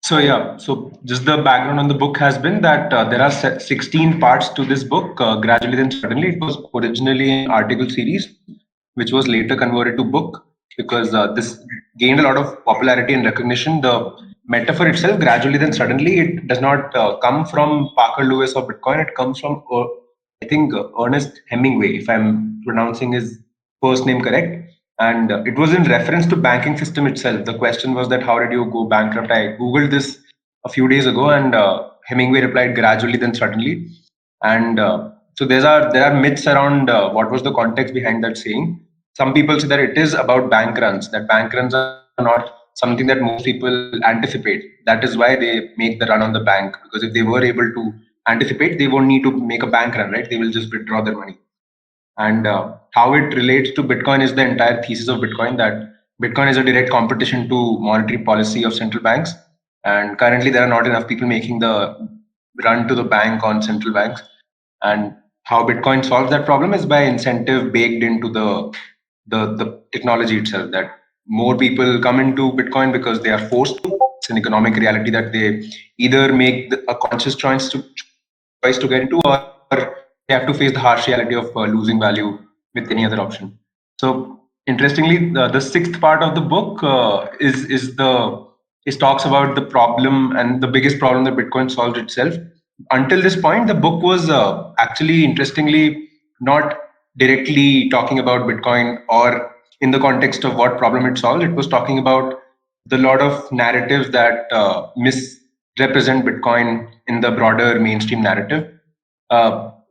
So just the background on the book has been that there are 16 parts to this book. Gradually, then suddenly, it was originally an article series, which was later converted to book because this gained a lot of popularity and recognition. The metaphor itself, gradually, then suddenly, it does not come from Parker Lewis or Bitcoin. It comes from, I think, Ernest Hemingway, if I'm pronouncing his first name correct. And it was in reference to banking system itself. The question was that how did you go bankrupt? I googled this a few days ago, and Hemingway replied gradually, then suddenly. And so there are myths around what was the context behind that saying. Some people say that it is about bank runs. That bank runs are not something that most people anticipate. That is why they make the run on the bank, because if they were able to anticipate, they won't need to make a bank run, right? They will just withdraw their money. And how it relates to Bitcoin is the entire thesis of Bitcoin, that Bitcoin is a direct competition to monetary policy of central banks. And currently, there are not enough people making the run to the bank on central banks. And how Bitcoin solves that problem is by incentive baked into the technology itself. That more people come into Bitcoin because they are forced to. It's an economic reality that they either make a conscious choice to get into, or they have to face the harsh reality of losing value with any other option. So interestingly, the sixth part of the book is talks about the problem and the biggest problem that Bitcoin solved itself. Until this point, the book was actually interestingly not directly talking about Bitcoin or in the context of what problem it solved. It was talking about the lot of narratives that misrepresent Bitcoin in the broader mainstream narrative.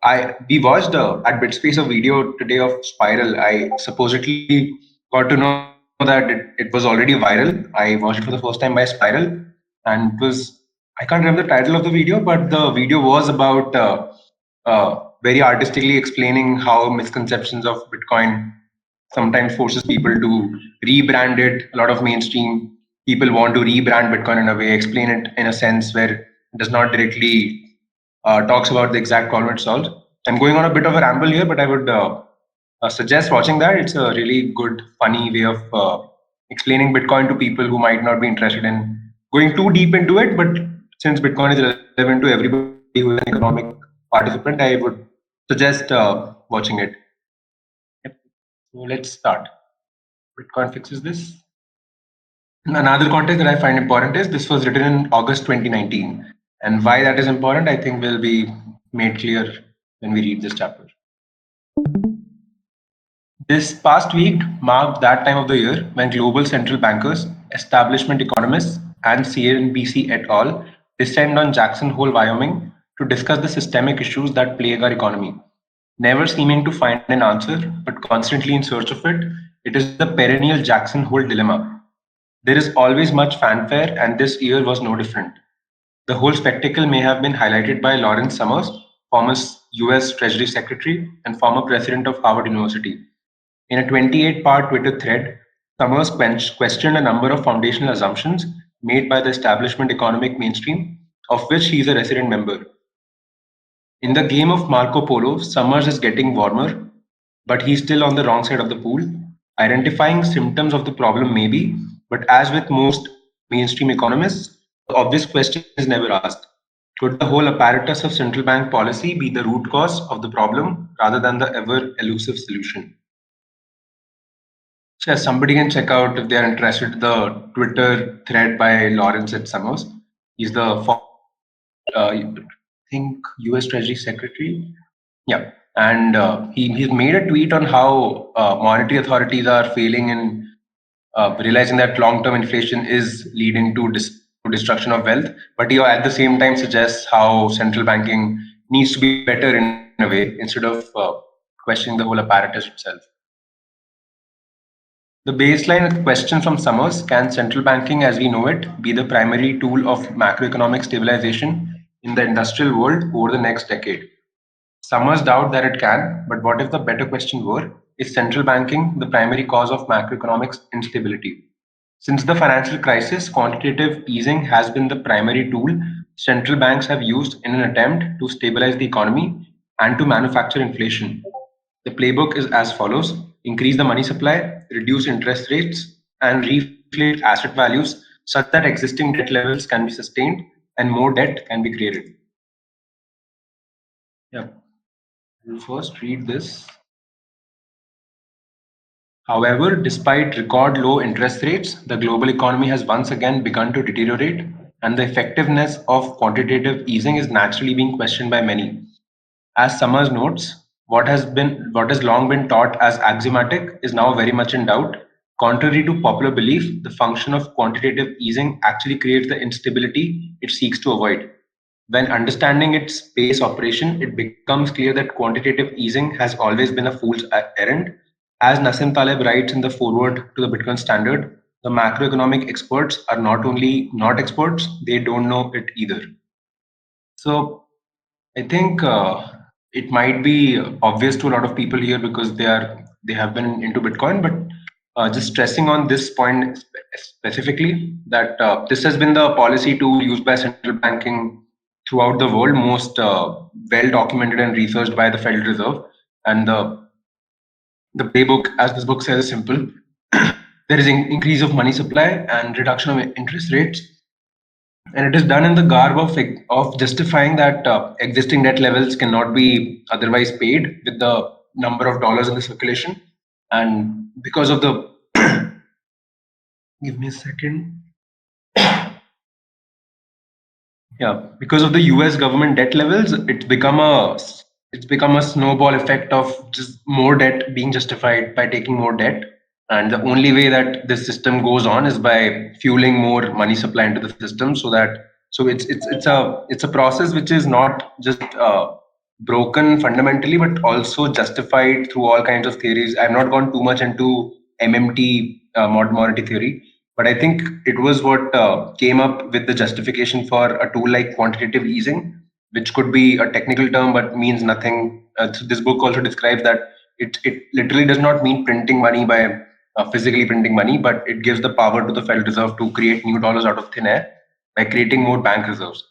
I We watched at Bitspace a video today of Spiral. I supposedly got to know that it was already viral. I watched it for the first time by Spiral, and it was, I can't remember the title of the video, but the video was about very artistically explaining how misconceptions of Bitcoin sometimes forces people to rebrand it. A lot of mainstream people want to rebrand Bitcoin in a way, explain it in a sense where it does not directly talks about the exact problem it solves. I'm going on a bit of a ramble here, but I would suggest watching that. It's a really good, funny way of explaining Bitcoin to people who might not be interested in going too deep into it. But since Bitcoin is relevant to everybody who is an economic participant, I would suggest watching it. Yep. So let's start. Bitcoin fixes this. Another context that I find important is this was written in August 2019. And why that is important, I think will be made clear when we read this chapter. This past week marked that time of the year when global central bankers, establishment economists, and CNBC et al. Descend on Jackson Hole, Wyoming to discuss the systemic issues that plague our economy. Never seeming to find an answer, but constantly in search of it, it is the perennial Jackson Hole dilemma. There is always much fanfare, and this year was no different. The whole spectacle may have been highlighted by Lawrence Summers, former US Treasury Secretary and former president of Harvard University. In a 28-part Twitter thread, Summers questioned a number of foundational assumptions made by the establishment economic mainstream, of which he is a resident member. In the game of Marco Polo, Summers is getting warmer, but he's still on the wrong side of the pool. Identifying symptoms of the problem maybe, but as with most mainstream economists, the obvious question is never asked. Could the whole apparatus of central bank policy be the root cause of the problem rather than the ever elusive solution? So, yes, somebody can check out if they are interested the Twitter thread by Lawrence at Summers. He's the I think US Treasury Secretary. Yeah, and he's made a tweet on how monetary authorities are failing in realizing that long-term inflation is leading to destruction of wealth. But he at the same time suggests how central banking needs to be better in a way instead of questioning the whole apparatus itself. The baseline question from Summers: can central banking as we know it be the primary tool of macroeconomic stabilization in the industrial world over the next decade? Summers doubt that it can, but what if the better question were: is central banking the primary cause of macroeconomic instability? Since the financial crisis, quantitative easing has been the primary tool central banks have used in an attempt to stabilize the economy and to manufacture inflation. The playbook is as follows: increase the money supply, reduce interest rates, and reflate asset values such that existing debt levels can be sustained and more debt can be created. Yeah, we'll first read this. However, despite record low interest rates, the global economy has once again begun to deteriorate, and the effectiveness of quantitative easing is naturally being questioned by many. As Summers notes, what has long been taught as axiomatic is now very much in doubt. Contrary to popular belief, the function of quantitative easing actually creates the instability it seeks to avoid. When understanding its base operation, it becomes clear that quantitative easing has always been a fool's errand. As Nassim Taleb writes in the foreword to the Bitcoin Standard, the macroeconomic experts are not only not experts, they don't know it either. So I think it might be obvious to a lot of people here because they have been into Bitcoin, but just stressing on this point specifically that this has been the policy tool used by central banking throughout the world, most well documented and researched by the Federal Reserve. And the playbook, as this book says, is simple. There is increase of money supply and reduction of interest rates, and it is done in the garb of justifying that existing debt levels cannot be otherwise paid with the number of dollars in the circulation, and because of the give me a second. Yeah, because of the U.S. government debt levels, it's become a snowball effect of just more debt being justified by taking more debt, and the only way that this system goes on is by fueling more money supply into the system, so it's a process which is not just broken fundamentally, but also justified through all kinds of theories. I've not gone too much into MMT, modern monetary theory, but I think it was what came up with the justification for a tool like quantitative easing, which could be a technical term but means nothing. So this book also describes that it literally does not mean printing money by physically printing money, but it gives the power to the Federal Reserve to create new dollars out of thin air by creating more bank reserves.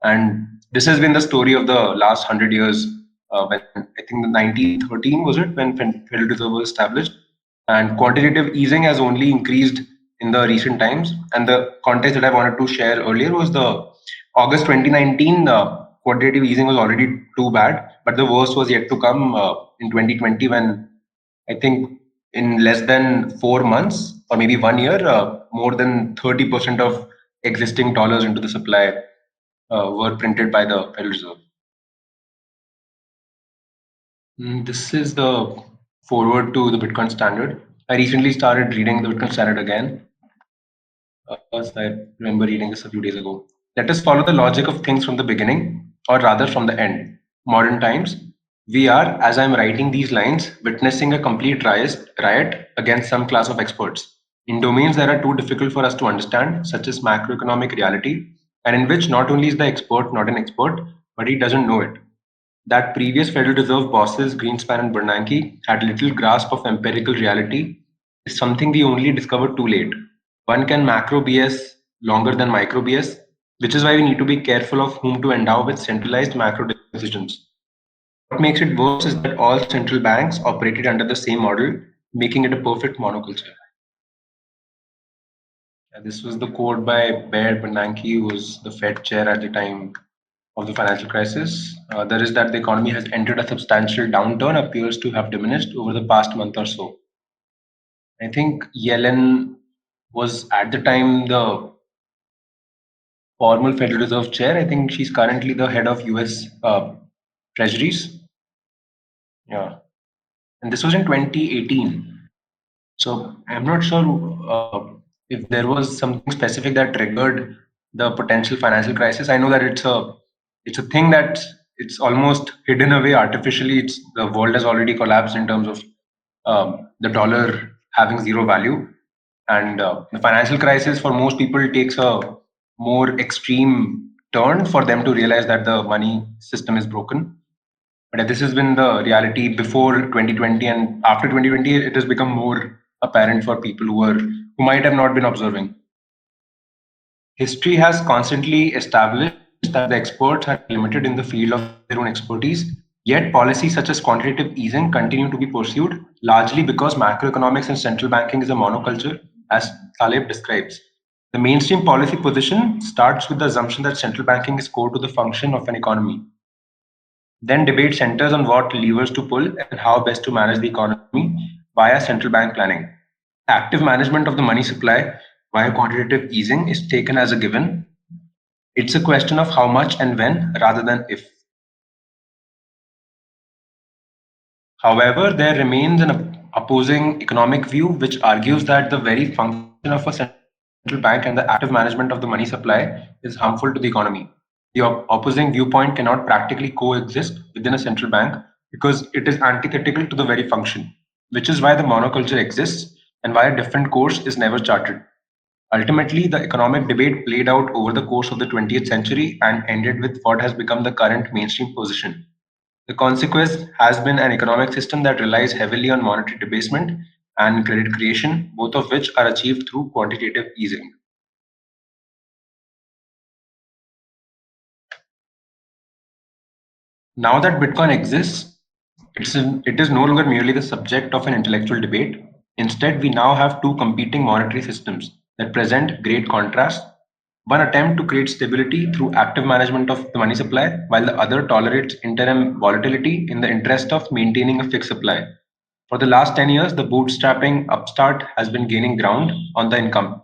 And this has been the story of the last 100 years. When I think the 1913 was it when Federal Reserve was established, and quantitative easing has only increased in the recent times. And the context that I wanted to share earlier was the August 2019. Quantitative easing was already too bad, but the worst was yet to come in 2020 when I think in less than 4 months or maybe 1 year, more than 30% of existing dollars into the supply were printed by the Federal Reserve. This is the forward to the Bitcoin Standard. I recently started reading the Bitcoin Standard again. So I remember reading this a few days ago. Let us follow the logic of things from the beginning, or rather from the end. Modern times, we are, as I'm writing these lines, witnessing a complete riot against some class of experts in domains that are too difficult for us to understand, such as macroeconomic reality, and in which not only is the expert not an expert, but he doesn't know it. That previous Federal Reserve bosses, Greenspan and Bernanke, had little grasp of empirical reality is something we only discovered too late. One can macro BS longer than micro BS, which is why we need to be careful of whom to endow with centralized macro decisions. What makes it worse is that all central banks operated under the same model, making it a perfect monoculture. This was the quote by Baird Bernanke, who was the Fed chair at the time of the financial crisis. There is that the economy has entered a substantial downturn, appears to have diminished over the past month or so. I think Yellen was at the time the former Federal Reserve chair. I think she's currently the head of US Treasuries. Yeah. And this was in 2018. So I'm not sure if there was something specific that triggered the potential financial crisis. I know that it's a thing that it's almost hidden away artificially. It's the world has already collapsed in terms of the dollar having zero value, and the financial crisis for most people takes a more extreme turn for them to realize that the money system is broken. But this has been the reality before 2020, and after 2020, it has become more apparent for people who might have not been observing. History has constantly established that the experts are limited in the field of their own expertise. Yet policies such as quantitative easing continue to be pursued, largely because macroeconomics and central banking is a monoculture, as Taleb describes. The mainstream policy position starts with the assumption that central banking is core to the function of an economy. Then debate centers on what levers to pull and how best to manage the economy via central bank planning. Active management of the money supply via quantitative easing is taken as a given. It's a question of how much and when rather than if. However, there remains an opposing economic view which argues that the very function of a central bank and the active management of the money supply is harmful to the economy. The opposing viewpoint cannot practically coexist within a central bank because it is antithetical to the very function, which is why the monoculture exists and why a different course is never charted. Ultimately, the economic debate played out over the course of the 20th century and ended with what has become the current mainstream position. The consequence has been an economic system that relies heavily on monetary debasement and credit creation, both of which are achieved through quantitative easing. Now that Bitcoin exists, it is no longer merely the subject of an intellectual debate. Instead, we now have two competing monetary systems that present great contrast. One attempt to create stability through active management of the money supply, while the other tolerates interim volatility in the interest of maintaining a fixed supply. For the last 10 years, the bootstrapping upstart has been gaining ground on the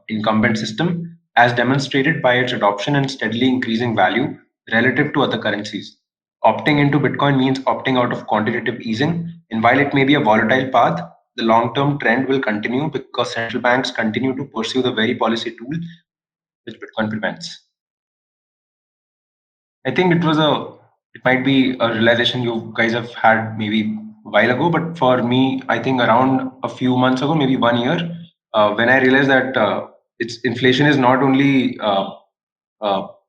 incumbent system, as demonstrated by its adoption and steadily increasing value relative to other currencies. Opting into Bitcoin means opting out of quantitative easing, and while it may be a volatile path, the long term trend will continue because central banks continue to pursue the very policy tool which Bitcoin prevents. I think it might be a realization you guys have had maybe a while ago, but for me, I think around a few months ago, maybe 1 year, when I realized that it's inflation is not only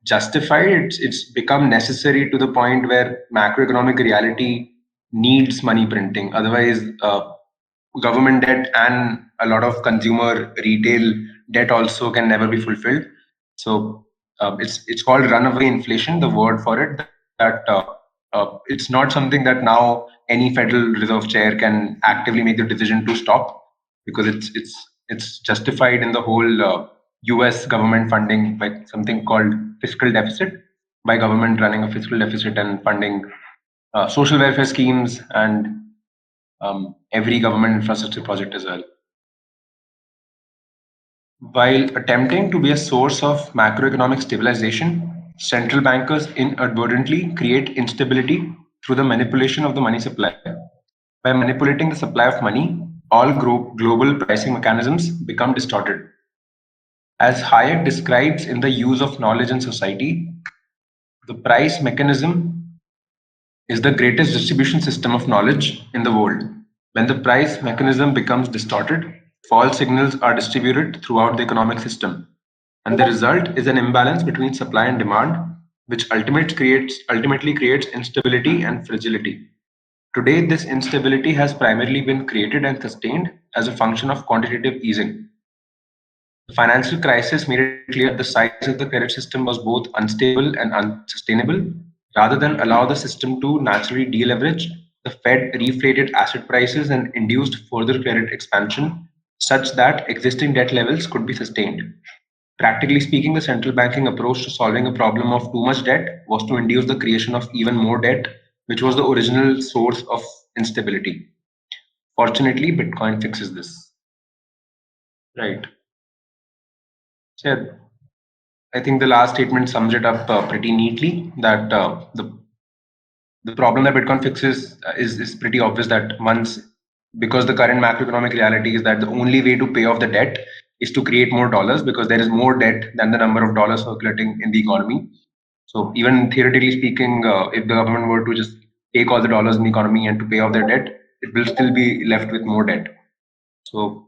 justified, it's become necessary to the point where macroeconomic reality needs money printing. Otherwise, government debt and a lot of consumer retail debt also can never be fulfilled. So it's called runaway inflation, the word for it. That it's not something that now any Federal Reserve chair can actively make the decision to stop because it's justified in the whole U.S. government funding by something called fiscal deficit, by government running a fiscal deficit and funding social welfare schemes and every government infrastructure project as well. While attempting to be a source of macroeconomic stabilization, central bankers inadvertently create instability through the manipulation of the money supply. By manipulating the supply of money, all global pricing mechanisms become distorted. As Hayek describes in The Use of Knowledge in Society, the price mechanism is the greatest distribution system of knowledge in the world. When the price mechanism becomes distorted, false signals are distributed throughout the economic system, and the result is an imbalance between supply and demand, which ultimately creates instability and fragility. Today, this instability has primarily been created and sustained as a function of quantitative easing. The financial crisis made it clear that the size of the credit system was both unstable and unsustainable. Rather than allow the system to naturally deleverage, the Fed reflated asset prices and induced further credit expansion such that existing debt levels could be sustained. Practically speaking, the central banking approach to solving a problem of too much debt was to induce the creation of even more debt, which was the original source of instability. Fortunately, Bitcoin fixes this. Right. So, yeah, I think the last statement sums it up pretty neatly that the problem that Bitcoin fixes is pretty obvious that once, because the current macroeconomic reality is that the only way to pay off the debt is to create more dollars because there is more debt than the number of dollars circulating in the economy. So even theoretically speaking, if the government were to just take all the dollars in the economy and to pay off their debt, it will still be left with more debt. So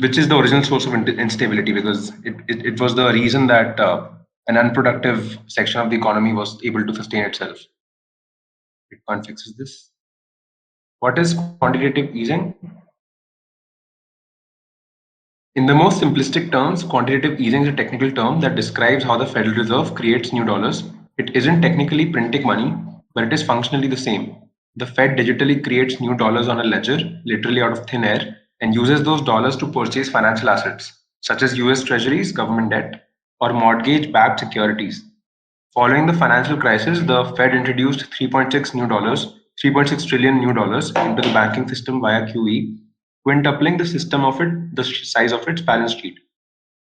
which is the original source of instability because it was the reason that an unproductive section of the economy was able to sustain itself. Bitcoin fixes this. What is quantitative easing? In the most simplistic terms, quantitative easing is a technical term that describes how the Federal Reserve creates new dollars. It isn't technically printing money, but it is functionally the same. The Fed digitally creates new dollars on a ledger, literally out of thin air, and uses those dollars to purchase financial assets such as US Treasuries, government debt, or mortgage backed securities. Following the financial crisis, the Fed introduced 3.6 trillion new dollars into the banking system via QE, quintupling the size of its balance sheet.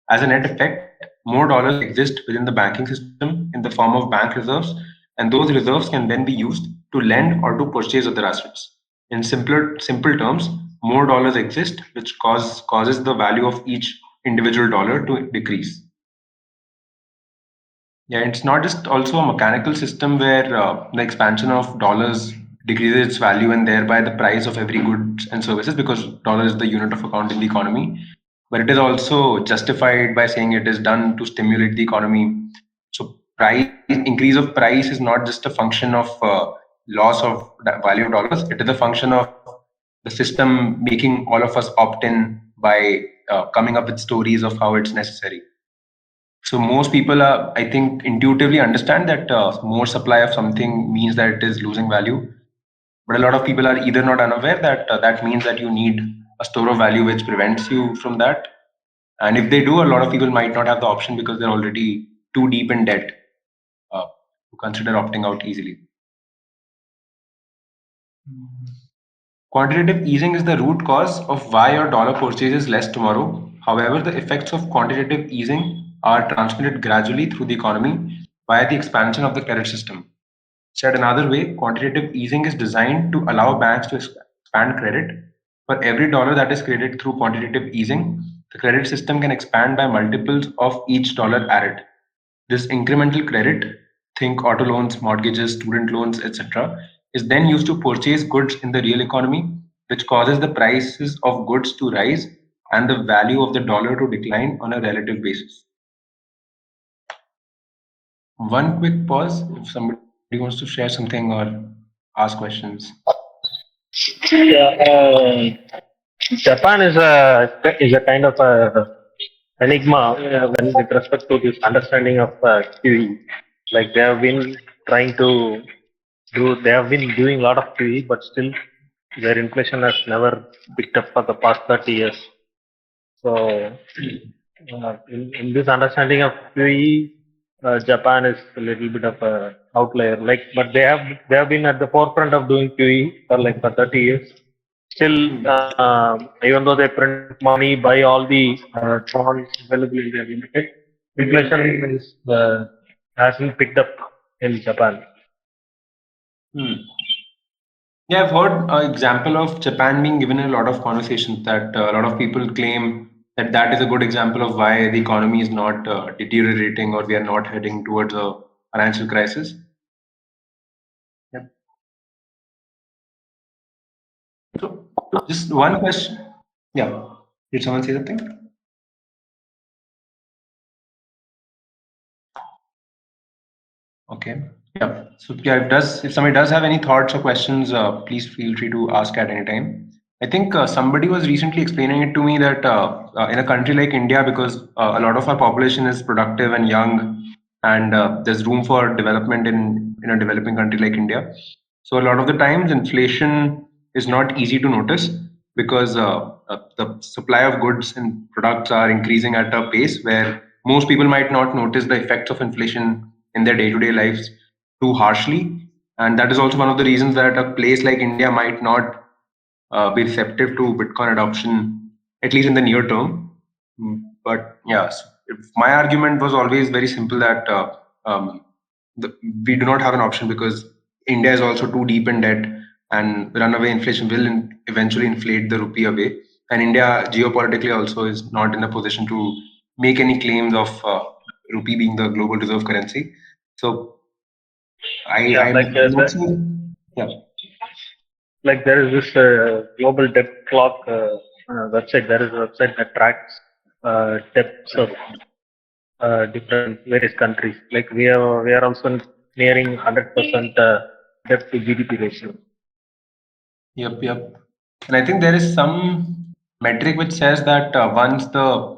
As a net effect, more dollars exist within the banking system in the form of bank reserves, and those reserves can then be used to lend or to purchase other assets. In simple terms, more dollars exist, which causes the value of each individual dollar to decrease. Yeah, it's not just also a mechanical system where the expansion of dollars decreases its value and thereby the price of every goods and services because dollar is the unit of account in the economy. But it is also justified by saying it is done to stimulate the economy. So price increase of price is not just a function of loss of the value of dollars. It is a function of the system making all of us opt in by coming up with stories of how it's necessary. So most people are, I think, intuitively understand that more supply of something means that it is losing value. But a lot of people are either not unaware that that means that you need a store of value which prevents you from that. And if they do, a lot of people might not have the option because they're already too deep in debt to consider opting out easily. Quantitative easing is the root cause of why your dollar purchases less tomorrow. However, the effects of quantitative easing are transmitted gradually through the economy via the expansion of the credit system. Said another way, quantitative easing is designed to allow banks to expand credit. For every dollar that is created through quantitative easing, the credit system can expand by multiples of each dollar added. This incremental credit, think auto loans, mortgages, student loans, etc., is then used to purchase goods in the real economy, which causes the prices of goods to rise and the value of the dollar to decline on a relative basis. One quick pause if somebody wants to share something or ask questions. Yeah, Japan is a kind of a enigma when with respect to this understanding of QE. Like they have been trying to they have been doing a lot of QE, but still their inflation has never picked up for the past 30 years. So, in this understanding of QE, Japan is a little bit of a outlier. Like, but they have been at the forefront of doing QE for 30 years. Still, even though they print money, buy all the bonds available in their market, inflation hasn't picked up in Japan. Hmm. Yeah, I've heard an example of Japan being given in a lot of conversations that a lot of people claim that that is a good example of why the economy is not deteriorating or we are not heading towards a financial crisis. Yep. So, just one question. Yeah. Did someone say something? Okay. Yeah. So yeah, if somebody does have any thoughts or questions, please feel free to ask at any time. I think somebody was recently explaining it to me that in a country like India, because a lot of our population is productive and young, and there's room for development in a developing country like India. So a lot of the times, inflation is not easy to notice because the supply of goods and products are increasing at a pace where most people might not notice the effects of inflation in their day-to-day lives too harshly. And that is also one of the reasons that a place like India might not be receptive to Bitcoin adoption, at least in the near term. But yes, my argument was always very simple that um, we do not have an option because India is also too deep in debt, and runaway inflation will eventually inflate the rupee away. And India geopolitically also is not in a position to make any claims of rupee being the global reserve currency. So Yeah, I'm not saying, yeah. like there is this global debt clock website. There is a website that tracks debts of different various countries. Like we are also nearing 100% debt to GDP ratio. Yep, yep. And I think there is some metric which says that once the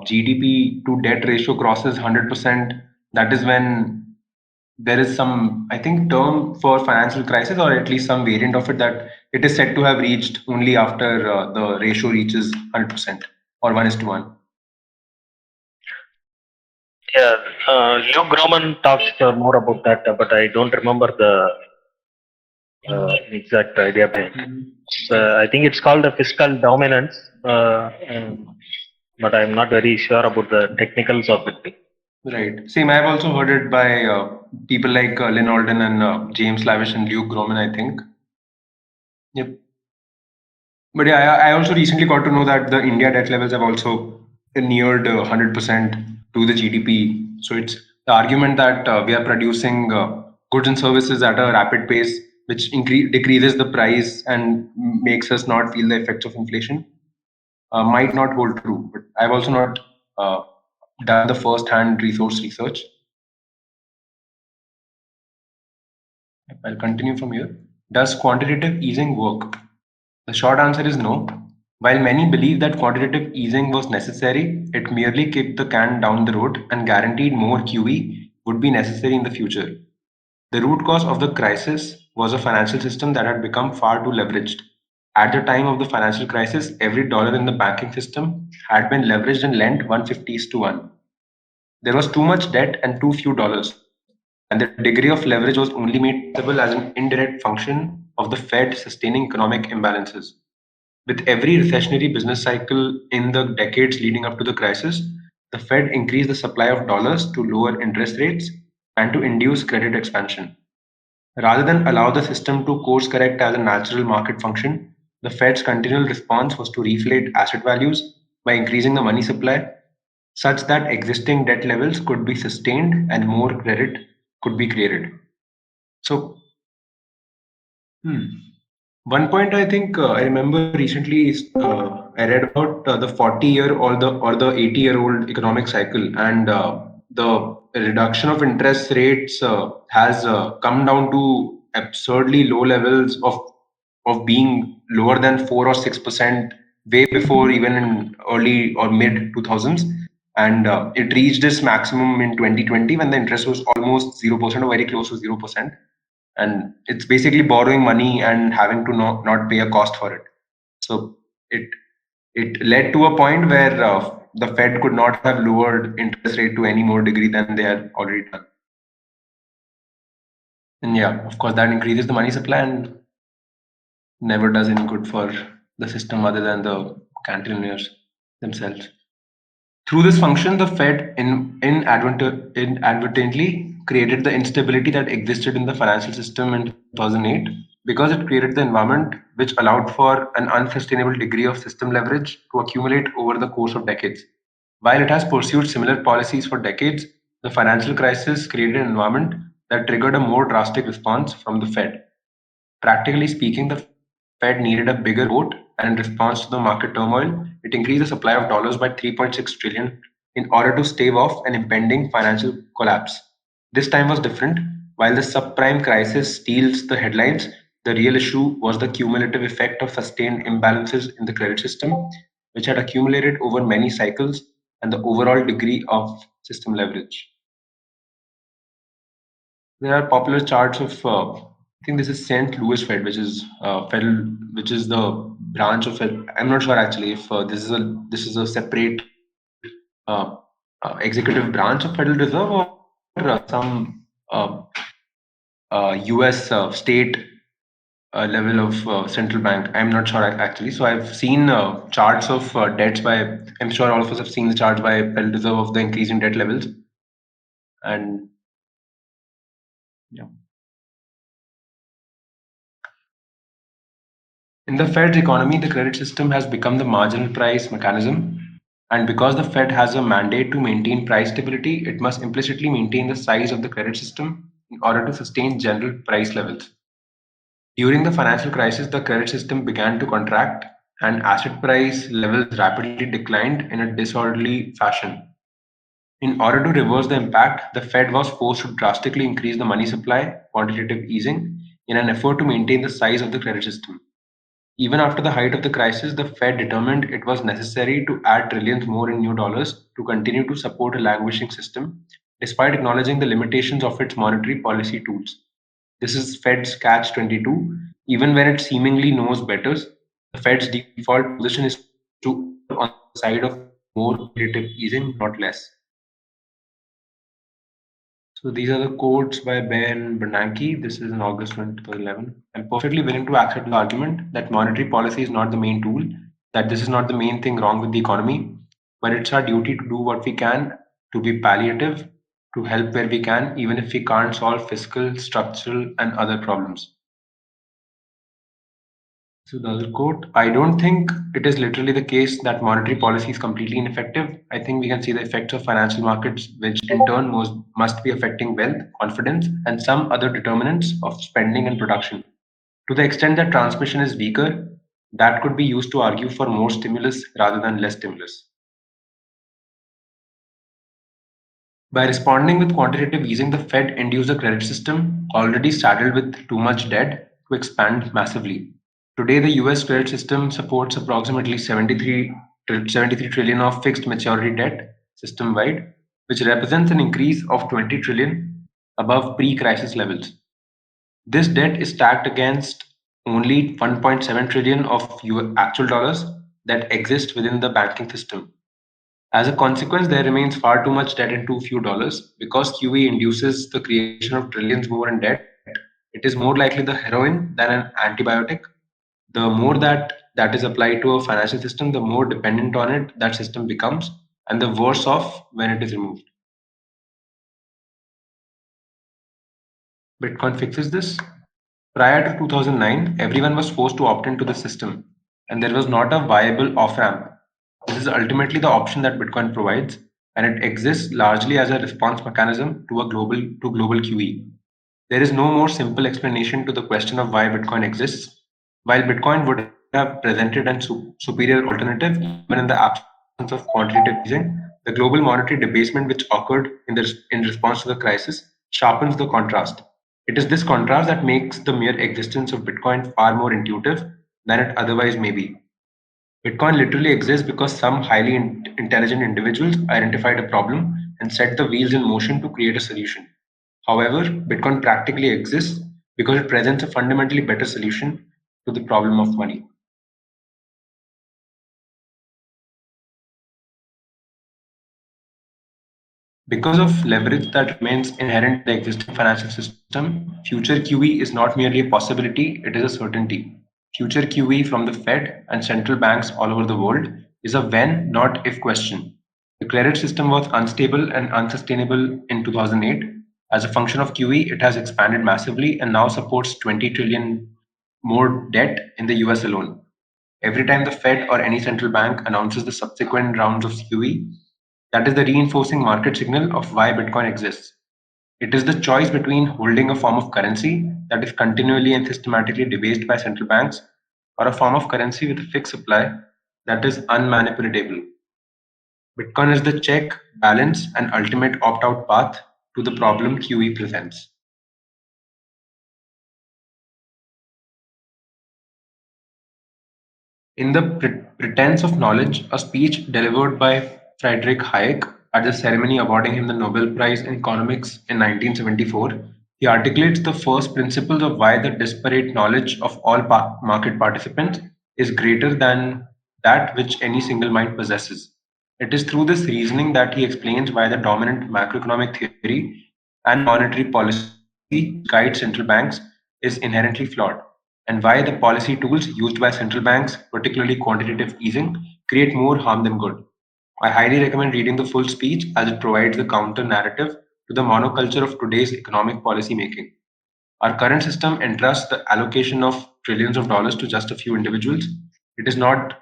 GDP to debt ratio crosses 100%, that is when there is some, I think, term for financial crisis, or at least some variant of it, that it is said to have reached only after the ratio reaches 100% or 1:1. Yeah, Luke Groman talks more about that, but I don't remember the exact idea behind. I think it's called the fiscal dominance, but I'm not very sure about the technicals of it. Right. Same. I've also heard it by people like Lynn Alden and James Lavish and Luke Groman, I think. Yep. But yeah, I also recently got to know that the India debt levels have also neared 100% to the GDP. So it's the argument that we are producing goods and services at a rapid pace, which decreases the price and makes us not feel the effects of inflation, might not hold true. But I've also not uh, done the first-hand resource research. I'll continue from here. Does quantitative easing work? The short answer is no. While many believe that quantitative easing was necessary, it merely kicked the can down the road and guaranteed more QE would be necessary in the future. The root cause of the crisis was a financial system that had become far too leveraged. At the time of the financial crisis, every dollar in the banking system had been leveraged and lent 150 to 1. There was too much debt and too few dollars, and the degree of leverage was only made possible as an indirect function of the Fed sustaining economic imbalances. With every recessionary business cycle in the decades leading up to the crisis, the Fed increased the supply of dollars to lower interest rates and to induce credit expansion. Rather than allow the system to course correct as a natural market function, the Fed's continual response was to reflate asset values by increasing the money supply such that existing debt levels could be sustained and more credit could be created. So, hmm. One point I think I remember recently is I read about the 40-year or the 80-year-old economic cycle, and the reduction of interest rates has come down to absurdly low levels of being lower than 4 or 6% way before, even in early or mid 2000s, and it reached its maximum in 2020 when the interest was almost 0% or very close to 0%, and it's basically borrowing money and having to not pay a cost for it. So it it led to a point where the Fed could not have lowered interest rate to any more degree than they had already done. And yeah, of course, that increases the money supply and never does any good for the system other than the cantonniers themselves. Through this function, the Fed inadvertently created the instability that existed in the financial system in 2008, because it created the environment which allowed for an unsustainable degree of system leverage to accumulate over the course of decades. While it has pursued similar policies for decades, the financial crisis created an environment that triggered a more drastic response from the Fed. Practically speaking, the Fed needed a bigger boat, and in response to the market turmoil, it increased the supply of dollars by 3.6 trillion in order to stave off an impending financial collapse. This time was different. While the subprime crisis steals the headlines, the real issue was the cumulative effect of sustained imbalances in the credit system, which had accumulated over many cycles, and the overall degree of system leverage. There are popular charts of, I think this is St. Louis Fed, which is which is the branch of Fed. I'm not sure actually if this is a separate executive branch of Federal Reserve, or some U.S. State level of central bank. I'm not sure actually. So I've seen charts of debts by. I'm sure all of us have seen the charts by Federal Reserve of the increase in debt levels, and yeah. In the Fed's economy, the credit system has become the marginal price mechanism. And because the Fed has a mandate to maintain price stability, it must implicitly maintain the size of the credit system in order to sustain general price levels. During the financial crisis, the credit system began to contract and asset price levels rapidly declined in a disorderly fashion. In order to reverse the impact, the Fed was forced to drastically increase the money supply, quantitative easing, in an effort to maintain the size of the credit system. Even after the height of the crisis, the Fed determined it was necessary to add trillions more in new dollars to continue to support a languishing system, despite acknowledging the limitations of its monetary policy tools. This is Fed's catch 22. Even when it seemingly knows better, the Fed's default position is to err on the side of more quantitative easing, not less. So these are the quotes by Ben Bernanke. This is in August 2011. I'm perfectly willing to accept the argument that monetary policy is not the main tool, that this is not the main thing wrong with the economy, but it's our duty to do what we can to be palliative, to help where we can, even if we can't solve fiscal, structural, and other problems. So the other quote, I don't think it is literally the case that monetary policy is completely ineffective. I think we can see the effects of financial markets, which in turn must be affecting wealth, confidence, and some other determinants of spending and production. To the extent that transmission is weaker, that could be used to argue for more stimulus rather than less stimulus. By responding with quantitative easing, the Fed induced a credit system already saddled with too much debt to expand massively. Today, the US credit system supports approximately 73 trillion of fixed maturity debt system wide, which represents an increase of 20 trillion above pre crisis levels. This debt is stacked against only 1.7 trillion of actual dollars that exist within the banking system. As a consequence, there remains far too much debt and too few dollars. Because QE induces the creation of trillions more in debt, it is more likely the heroin than an antibiotic. The more that is applied to a financial system, the more dependent on it that system becomes, and the worse off when it is removed. Bitcoin fixes this. Prior to 2009, everyone was forced to opt into the system, and there was not a viable off ramp. This is ultimately the option that Bitcoin provides, and it exists largely as a response mechanism to global QE. There is no more simple explanation to the question of why Bitcoin exists. While Bitcoin would have presented an superior alternative even in the absence of quantitative easing, the global monetary debasement which occurred in response to the crisis sharpens the contrast. It is this contrast that makes the mere existence of Bitcoin far more intuitive than it otherwise may be. Bitcoin literally exists because some highly intelligent individuals identified a problem and set the wheels in motion to create a solution. However, Bitcoin practically exists because it presents a fundamentally better solution to the problem of money. Because of leverage that remains inherent in the existing financial system, future QE is not merely a possibility, it is a certainty. Future QE from the Fed and central banks all over the world is a when, not if question. The credit system was unstable and unsustainable in 2008. As a function of QE, it has expanded massively and now supports 20 trillion more debt in the US alone. Every time the Fed or any central bank announces the subsequent rounds of QE, that is the reinforcing market signal of why Bitcoin exists. It is the choice between holding a form of currency that is continually and systematically debased by central banks or a form of currency with a fixed supply that is unmanipulatable. Bitcoin is the check, balance, and ultimate opt out path to the problem QE presents. In the Pretense of Knowledge, a speech delivered by Friedrich Hayek at the ceremony awarding him the Nobel Prize in Economics in 1974, he articulates the first principles of why the disparate knowledge of all market participants is greater than that which any single mind possesses. It is through this reasoning that he explains why the dominant macroeconomic theory and monetary policy which guides central banks is inherently flawed, and why the policy tools used by central banks, particularly quantitative easing, create more harm than good. I highly recommend reading the full speech as it provides the counter narrative to the monoculture of today's economic policy making. Our current system entrusts the allocation of trillions of dollars to just a few individuals. It is not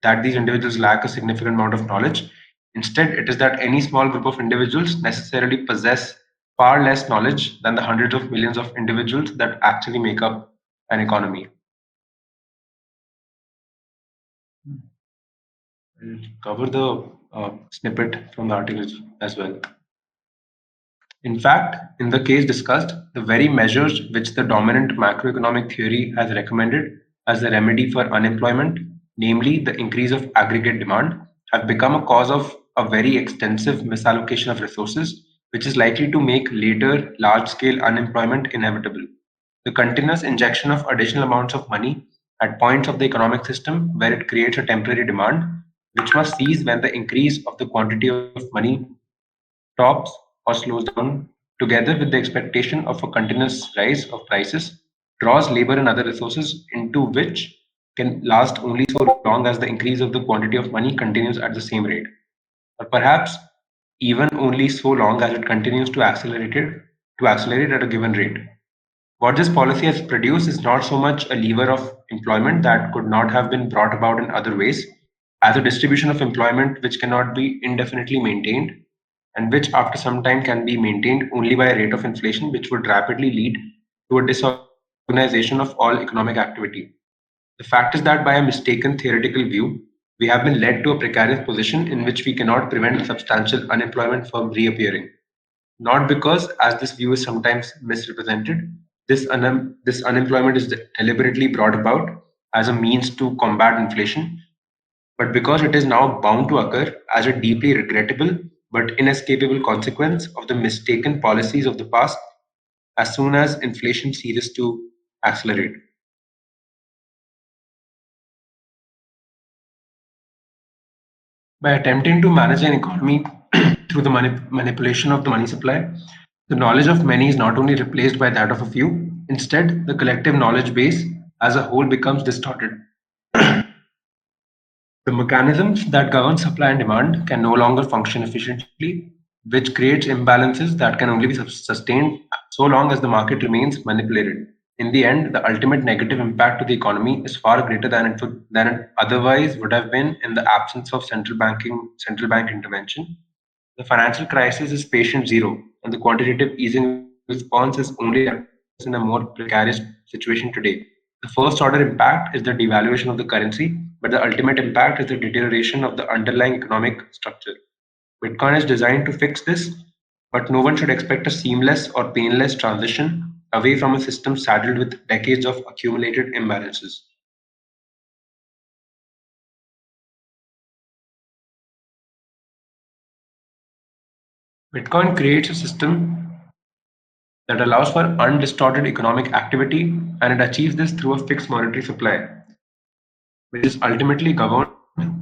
that these individuals lack a significant amount of knowledge. Instead, it is that any small group of individuals necessarily possess far less knowledge than the hundreds of millions of individuals that actually make up an economy. I'll cover the snippet from the article as well. In fact, in the case discussed, the very measures which the dominant macroeconomic theory has recommended as the remedy for unemployment, namely the increase of aggregate demand, have become a cause of a very extensive misallocation of resources which is likely to make later large scale unemployment inevitable. The continuous injection of additional amounts of money at points of the economic system where it creates a temporary demand, which must cease when the increase of the quantity of money stops or slows down, together with the expectation of a continuous rise of prices, draws labor and other resources into which can last only so long as the increase of the quantity of money continues at the same rate, or perhaps even only so long as it continues to accelerate at a given rate. What this policy has produced is not so much a lever of employment that could not have been brought about in other ways, as a distribution of employment which cannot be indefinitely maintained, and which after some time can be maintained only by a rate of inflation which would rapidly lead to a disorganization of all economic activity. The fact is that by a mistaken theoretical view, we have been led to a precarious position in which we cannot prevent substantial unemployment from reappearing. Not because, as this view is sometimes misrepresented, this unemployment is deliberately brought about as a means to combat inflation, but because it is now bound to occur as a deeply regrettable but inescapable consequence of the mistaken policies of the past as soon as inflation ceases to accelerate. By attempting to manage an economy through the manipulation of the money supply, the knowledge of many is not only replaced by that of a few, instead, the collective knowledge base as a whole becomes distorted. The mechanisms that govern supply and demand can no longer function efficiently, which creates imbalances that can only be sustained so long as the market remains manipulated. In the end, the ultimate negative impact to the economy is far greater than it otherwise would have been in the absence of central bank intervention. The financial crisis is patient zero, and the quantitative easing response is only likely to put us in a more precarious situation today. The first order impact is the devaluation of the currency, but the ultimate impact is the deterioration of the underlying economic structure. Bitcoin is designed to fix this, but no one should expect a seamless or painless transition away from a system saddled with decades of accumulated imbalances. Bitcoin creates a system that allows for undistorted economic activity, and it achieves this through a fixed monetary supply, which is ultimately governed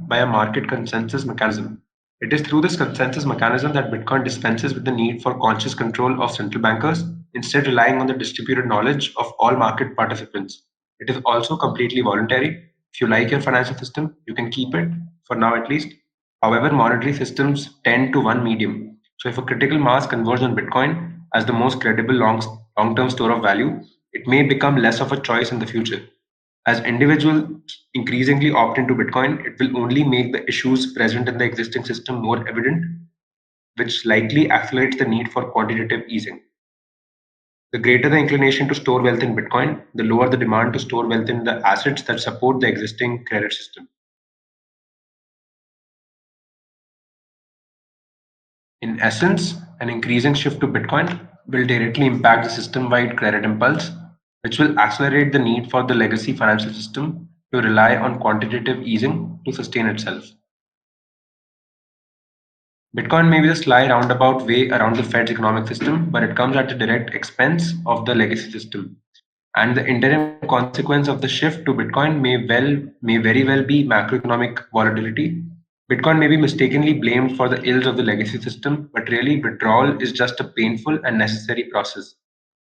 by a market consensus mechanism. It is through this consensus mechanism that Bitcoin dispenses with the need for conscious control of central bankers, instead relying on the distributed knowledge of all market participants. It is also completely voluntary. If you like your financial system, you can keep it, for now at least. However, monetary systems tend to one medium. So if a critical mass converges on Bitcoin as the most credible long-term store of value, it may become less of a choice in the future. As individuals increasingly opt into Bitcoin, it will only make the issues present in the existing system more evident, which likely accelerates the need for quantitative easing. The greater the inclination to store wealth in Bitcoin, the lower the demand to store wealth in the assets that support the existing credit system. In essence, an increasing shift to Bitcoin will directly impact the system wide credit impulse, which will accelerate the need for the legacy financial system to rely on quantitative easing to sustain itself. Bitcoin may be the sly roundabout way around the Fed's economic system, but it comes at the direct expense of the legacy system. And the interim consequence of the shift to Bitcoin may very well be macroeconomic volatility. Bitcoin may be mistakenly blamed for the ills of the legacy system, but really withdrawal is just a painful and necessary process.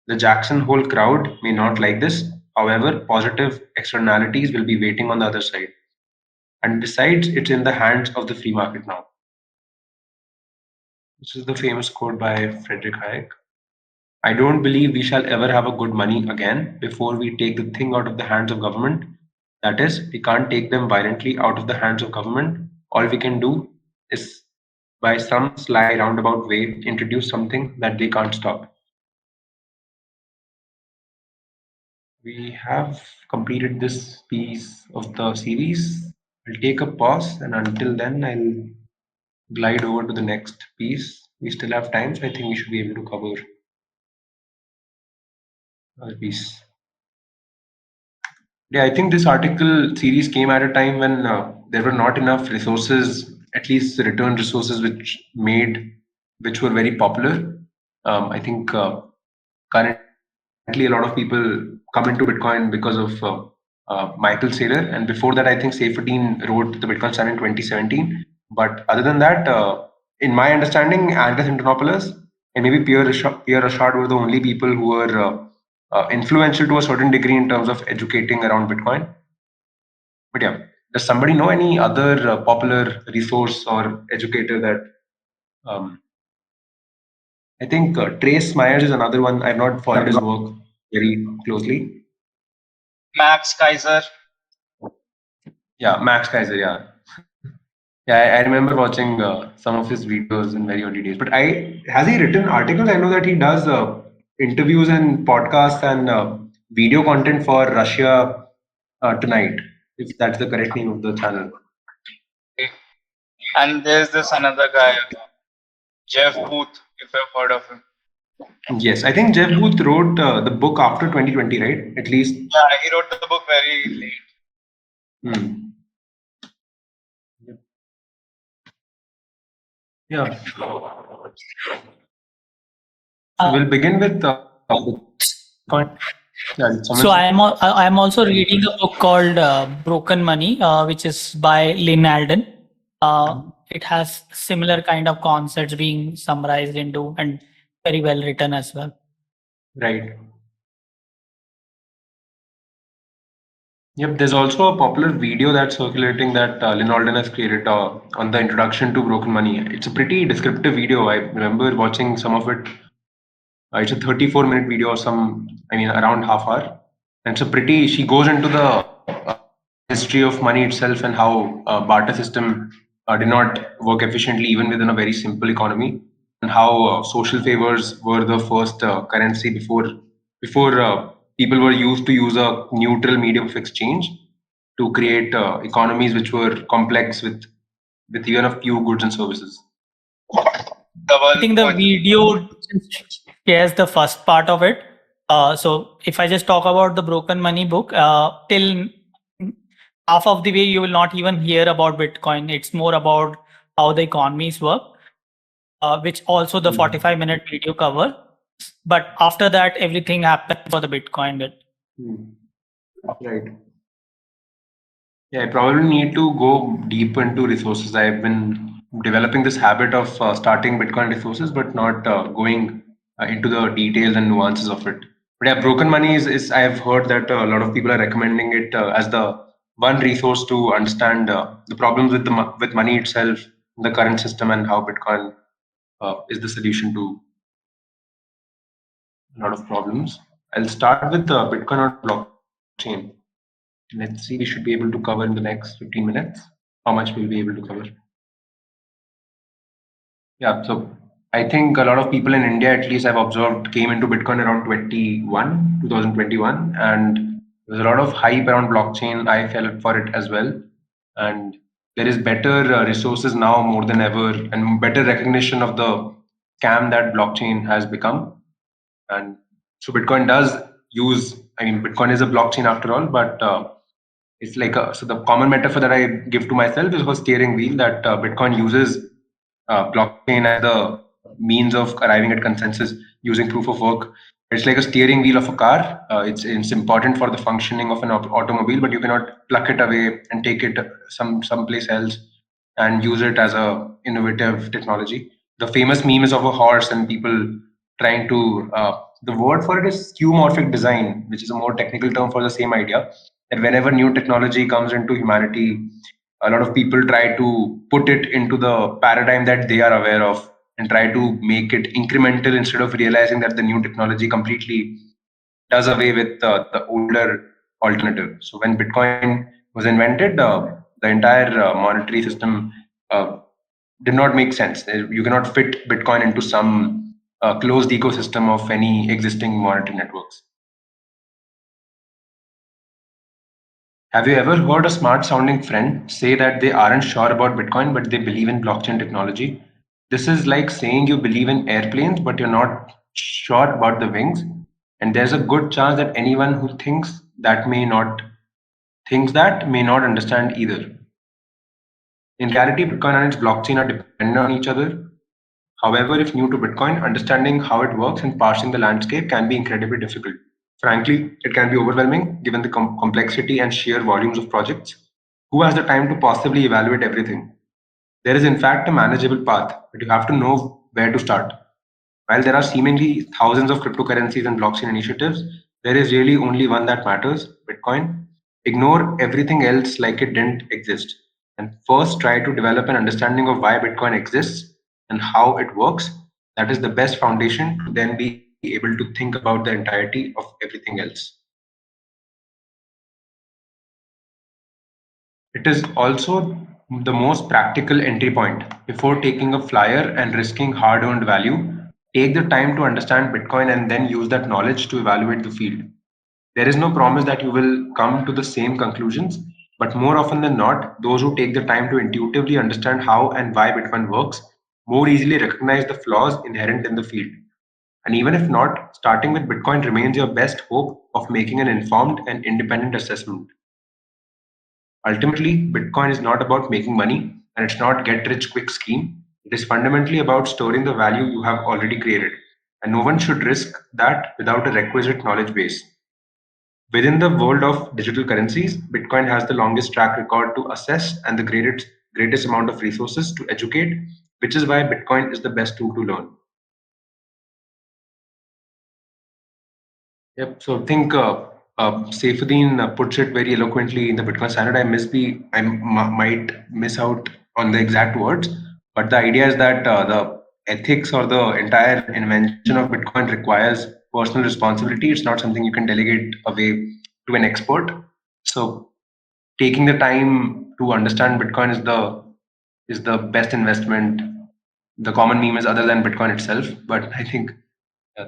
The Jackson Hole crowd may not like this. However, positive externalities will be waiting on the other side. And besides, it's in the hands of the free market now. This is the famous quote by Frederick Hayek. I don't believe we shall ever have a good money again before we take the thing out of the hands of government. That is, we can't take them violently out of the hands of government. All we can do is, by some sly roundabout way, introduce something that they can't stop. We have completed this piece of the series. I'll take a pause, and until then, I'll glide over to the next piece. We still have time, so I think we should be able to cover another piece. Yeah, I think this article series came at a time when there were not enough resources, at least return resources, which made which were very popular. I think currently a lot of people come into Bitcoin because of Michael Saylor, and before that, I think Saifuddin wrote the Bitcoin Standard in 2017. But other than that, in my understanding, Andres Antonopoulos and maybe Pierre Rochard were the only people who were influential to a certain degree in terms of educating around Bitcoin. But yeah, does somebody know any other popular resource or educator that? Um, I think Trace Myers is another one. I've not followed his work very closely. Max Kaiser. Yeah, Max Kaiser. Yeah, yeah. I remember watching some of his videos in very early days. But I has he written articles? I know that he does interviews and podcasts and video content for Russia Tonight, if that's the correct name of the channel. And there's this another guy, Jeff Booth, if you've heard of him. Yes, I think Jeff Booth wrote the book after 2020, right? At least. Yeah, he wrote the book very late. Hmm. Yeah. So we'll begin with Bitcoin. Yeah, So I'm also reading a book called Broken Money, which is by Lynn Alden. It has similar kind of concepts being summarized into and very well written as well. Right. Yep. There's also a popular video that's circulating that Lynn Alden has created on the introduction to Broken Money. It's a pretty descriptive video. I remember watching some of it. It's a 34-minute video or around half hour. And it's a pretty, she goes into the history of money itself and how barter system did not work efficiently even within a very simple economy, and how social favors were the first currency before people were used to use a neutral medium of exchange to create economies which were complex with even a few goods and services. I think the video shares the first part of it. So if I just talk about the Broken Money book, till half of the way you will not even hear about Bitcoin. It's more about how the economies work, which also the 45-minute video cover. But after that, everything happens for the Bitcoin bit. Right. Yeah, I probably need to go deep into resources. I've been developing this habit of starting Bitcoin resources, but not going into the details and nuances of it. But yeah, Broken Money is I've heard that a lot of people are recommending it as the one resource to understand the problems with with money itself, the current system, and how Bitcoin is the solution to a lot of problems. I'll start with Bitcoin on blockchain. Let's see, we should be able to cover in the next 15 minutes how much we'll be able to cover. Yeah, so I think a lot of people in India, at least I've observed, came into Bitcoin around 2021, and there's a lot of hype around blockchain. I fell for it as well. And there is better resources now more than ever, and better recognition of the scam that blockchain has become. And so Bitcoin does use, Bitcoin is a blockchain after all, but it's like so the common metaphor that I give to myself is a steering wheel that Bitcoin uses blockchain as the means of arriving at consensus using proof of work. It's like a steering wheel of a car. It's important for the functioning of an automobile, but you cannot pluck it away and take it someplace else and use it as a innovative technology. The famous meme is of a horse and people trying to the word for it is skeuomorphic design, which is a more technical term for the same idea. That whenever new technology comes into humanity, a lot of people try to put it into the paradigm that they are aware of and try to make it incremental instead of realizing that the new technology completely does away with the older alternative. So when Bitcoin was invented, the entire monetary system did not make sense. You cannot fit Bitcoin into some closed ecosystem of any existing monetary networks. Have you ever heard a smart sounding friend say that they aren't sure about Bitcoin, but they believe in blockchain technology? This is like saying you believe in airplanes, but you're not sure about the wings. And there's a good chance that anyone who thinks that may not understand either. In reality, Bitcoin and its blockchain are dependent on each other. However, if new to Bitcoin, understanding how it works and parsing the landscape can be incredibly difficult. Frankly, it can be overwhelming given the complexity and sheer volumes of projects. Who has the time to possibly evaluate everything? There is, in fact, a manageable path, but you have to know where to start. While there are seemingly thousands of cryptocurrencies and blockchain initiatives, there is really only one that matters: Bitcoin. Ignore everything else like it didn't exist. And first, try to develop an understanding of why Bitcoin exists and how it works. That is the best foundation to then be able to think about the entirety of everything else. It is also the most practical entry point. Before taking a flyer and risking hard earned value, take the time to understand Bitcoin and then use that knowledge to evaluate the field. There is no promise that you will come to the same conclusions, but more often than not, those who take the time to intuitively understand how and why Bitcoin works more easily recognize the flaws inherent in the field. And even if not, starting with Bitcoin remains your best hope of making an informed and independent assessment. Ultimately, Bitcoin is not about making money and it's not get rich quick scheme. It is fundamentally about storing the value you have already created. And no one should risk that without a requisite knowledge base. Within the world of digital currencies, Bitcoin has the longest track record to assess and the greatest amount of resources to educate, which is why Bitcoin is the best tool to learn. Yep. So I think Saifuddin puts it very eloquently in the Bitcoin standard. Might miss out on the exact words, but the idea is that the ethics or the entire invention of Bitcoin requires personal responsibility. It's not something you can delegate away to an expert. So taking the time to understand Bitcoin is the best investment. The common meme is other than Bitcoin itself, but I think uh,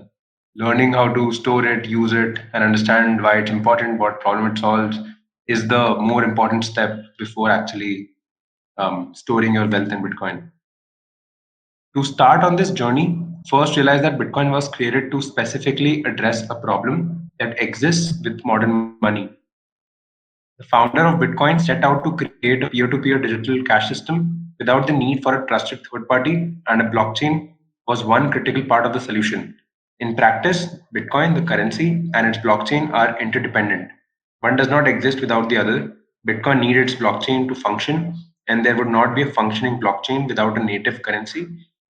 learning how to store it, use it, and understand why it's important, what problem it solves, is the more important step before actually storing your wealth in Bitcoin. To start on this journey, first realize that Bitcoin was created to specifically address a problem that exists with modern money. The founder of Bitcoin set out to create a peer to peer digital cash system without the need for a trusted third party, and a blockchain was one critical part of the solution. In practice, Bitcoin, the currency, and its blockchain are interdependent. One does not exist without the other. Bitcoin needs its blockchain to function, and there would not be a functioning blockchain without a native currency,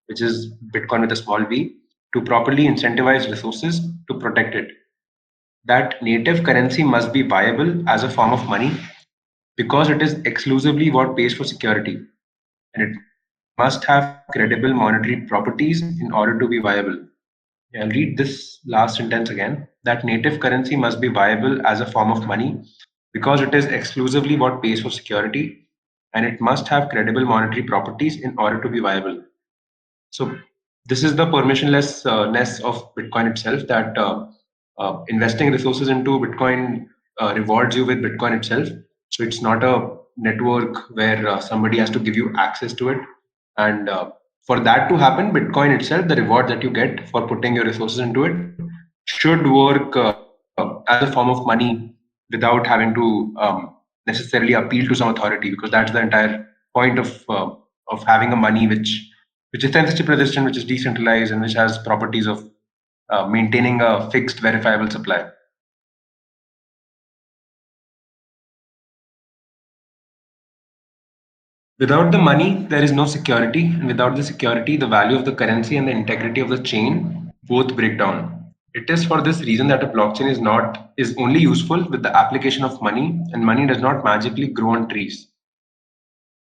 which is Bitcoin with a small v, to properly incentivize resources to protect it. That native currency must be viable as a form of money because it is exclusively what pays for security, and it must have credible monetary properties in order to be viable. Yeah, I'll read this last sentence again. That native currency must be viable as a form of money because it is exclusively what pays for security, and it must have credible monetary properties in order to be viable. So this is the permissionlessness of Bitcoin itself. That investing resources into Bitcoin rewards you with Bitcoin itself. So it's not a network where somebody has to give you access to it. And for that to happen, Bitcoin itself, the reward that you get for putting your resources into it, should work as a form of money without having to necessarily appeal to some authority, because that's the entire point of having a money which is censorship resistant, which is decentralized, and which has properties of maintaining a fixed verifiable supply. Without the money, there is no security, and without the security, the value of the currency and the integrity of the chain both break down. It is for this reason that a blockchain is only useful with the application of money, and money does not magically grow on trees.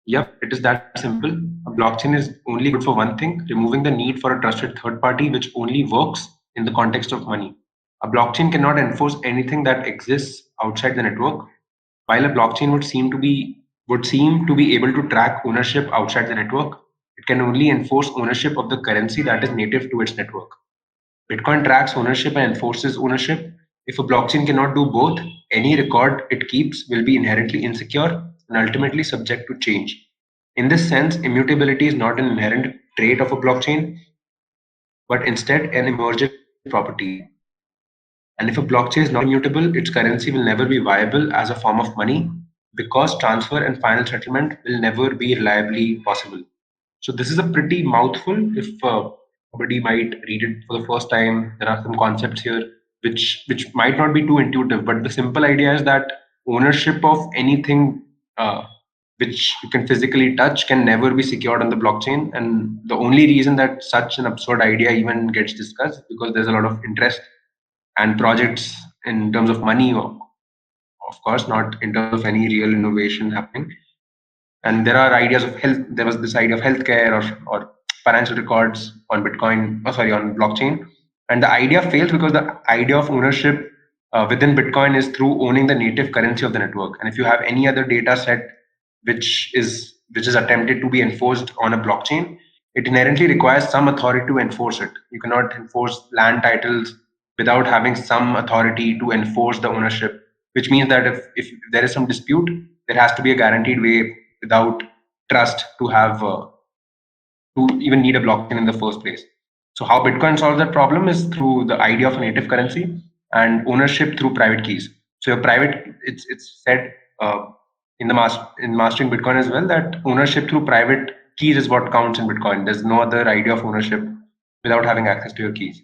Yep, it is that simple. A blockchain is only good for one thing: removing the need for a trusted third party, which only works in the context of money. A blockchain cannot enforce anything that exists outside the network, while a blockchain would seem to be able to track ownership outside the network. It can only enforce ownership of the currency that is native to its network. Bitcoin tracks ownership and enforces ownership. If a blockchain cannot do both, any record it keeps will be inherently insecure and ultimately subject to change. In this sense, immutability is not an inherent trait of a blockchain, but instead an emergent property. And if a blockchain is not immutable, its currency will never be viable as a form of money because transfer and final settlement will never be reliably possible. So this is a pretty mouthful. If somebody might read it for the first time, there are some concepts here which might not be too intuitive. But the simple idea is that ownership of anything which you can physically touch can never be secured on the blockchain. And the only reason that such an absurd idea even gets discussed is because there's a lot of interest and projects in terms of money, of course, not in terms of any real innovation happening. And there are ideas of health. There was this idea of healthcare or financial records on Bitcoin, on blockchain. And the idea fails because the idea of ownership within Bitcoin is through owning the native currency of the network. And if you have any other data set which is attempted to be enforced on a blockchain, it inherently requires some authority to enforce it. You cannot enforce land titles without having some authority to enforce the ownership, which means that if there is some dispute, there has to be a guaranteed way without trust to even need a blockchain in the first place. So how Bitcoin solves that problem is through the idea of a native currency and ownership through private keys. So your private, it's said in mastering Bitcoin as well that ownership through private keys is what counts in Bitcoin. There's no other idea of ownership without having access to your keys.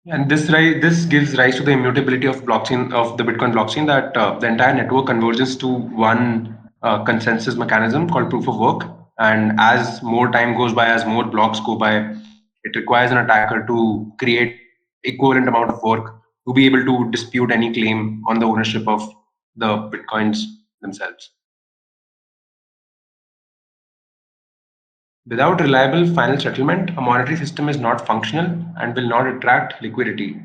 And this gives rise to the immutability of the Bitcoin blockchain, that the entire network converges to one consensus mechanism called proof of work. And as more time goes by, as more blocks go by, it requires an attacker to create equivalent amount of work to be able to dispute any claim on the ownership of the Bitcoins themselves. Without reliable final settlement, a monetary system is not functional and will not attract liquidity.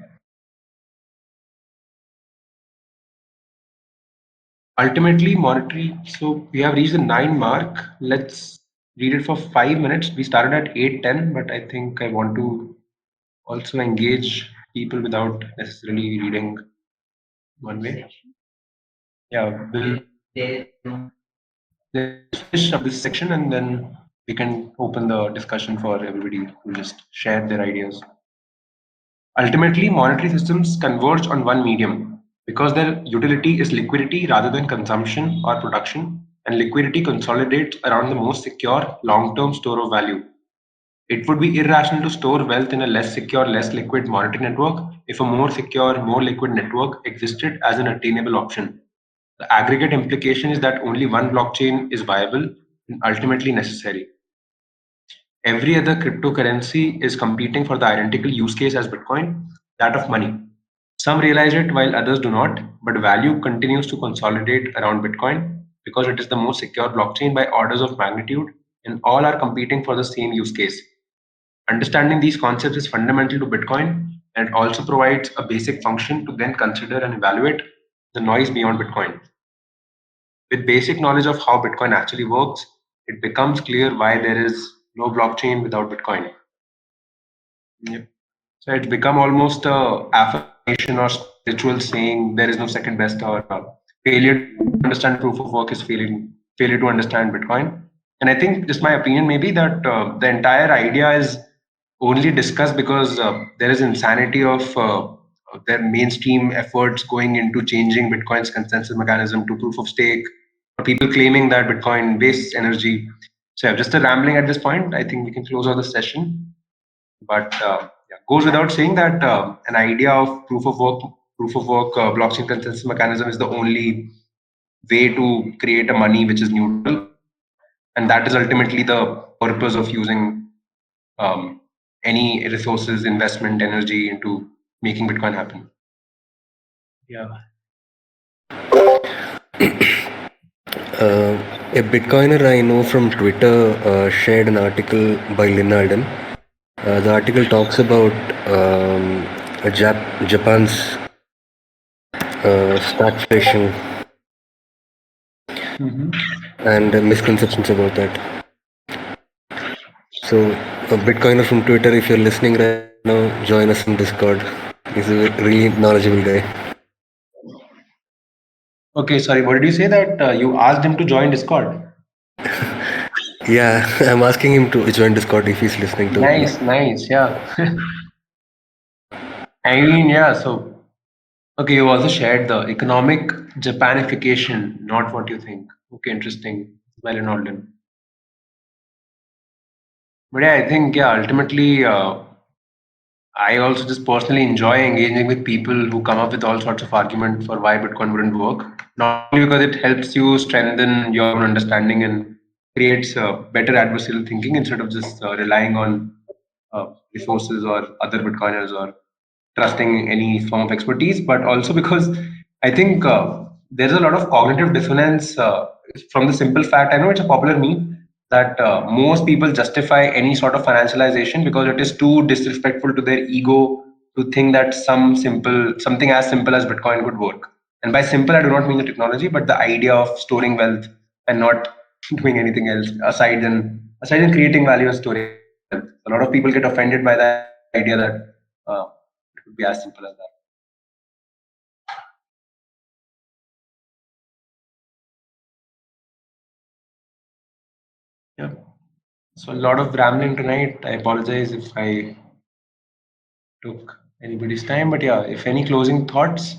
Ultimately, monetary. So we have reached the 9 mark. Let's read it for 5 minutes. We started at 8:10, but I think I want to also engage people without necessarily reading one way. Yeah, we'll finish up this section and then we can open the discussion for everybody to just share their ideas. Ultimately, monetary systems converge on one medium because their utility is liquidity rather than consumption or production, and liquidity consolidates around the most secure long term store of value. It would be irrational to store wealth in a less secure, less liquid monetary network if a more secure, more liquid network existed as an attainable option. The aggregate implication is that only one blockchain is viable and ultimately necessary. Every other cryptocurrency is competing for the identical use case as Bitcoin, that of money. Some realize it while others do not, but value continues to consolidate around Bitcoin because it is the most secure blockchain by orders of magnitude, and all are competing for the same use case. Understanding these concepts is fundamental to Bitcoin, and it also provides a basic function to then consider and evaluate the noise beyond Bitcoin. With basic knowledge of how Bitcoin actually works, it becomes clear why there is no blockchain without Bitcoin. Yep. So it's become almost a affirmation or spiritual saying there is no second best, or failure to understand proof of work is failure to understand Bitcoin. And I think just my opinion may be that the entire idea is only discussed because there is insanity of their mainstream efforts going into changing Bitcoin's consensus mechanism to proof of stake, or people claiming that Bitcoin wastes energy. So yeah, just a rambling at this point. I think we can close out the session. But yeah, goes without saying that an idea of proof of work blockchain consensus mechanism is the only way to create a money which is neutral, and that is ultimately the purpose of using um, any resources, investment, energy into making Bitcoin happen. Yeah. A Bitcoiner I know from Twitter shared an article by Lynn Alden. The article talks about Japan's stagflation and misconceptions about that. So, a Bitcoiner from Twitter, if you're listening right now, join us in Discord. He's a really knowledgeable guy. Okay, sorry. What did you say? That you asked him to join Discord? Yeah, I'm asking him to join Discord if he's listening to Nice, this. nice. Yeah. I mean, yeah. So, okay, you also shared the economic Japanification, not what you think. Okay, interesting. Well and Alden. But yeah, I think ultimately, I also just personally enjoy engaging with people who come up with all sorts of arguments for why Bitcoin wouldn't work. Not only because it helps you strengthen your own understanding and creates better adversarial thinking instead of just relying on resources or other Bitcoiners or trusting any form of expertise, but also because I think there's a lot of cognitive dissonance from the simple fact. I know it's a popular meme that most people justify any sort of financialization because it is too disrespectful to their ego to think that something as simple as Bitcoin could work. And by simple, I do not mean the technology, but the idea of storing wealth and not doing anything else aside than creating value and storing wealth. A lot of people get offended by that idea that it could be as simple as that. Yeah. So a lot of rambling tonight. I apologize if I took anybody's time, but yeah, if any closing thoughts,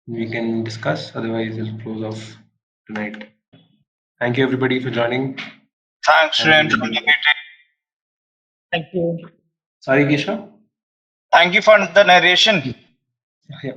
we can discuss. Otherwise, we'll close off tonight. Thank you everybody for joining. Thanks, And Ren, for narrating. Thank you. sorry, Keshav. Thank you for the narration. Yeah.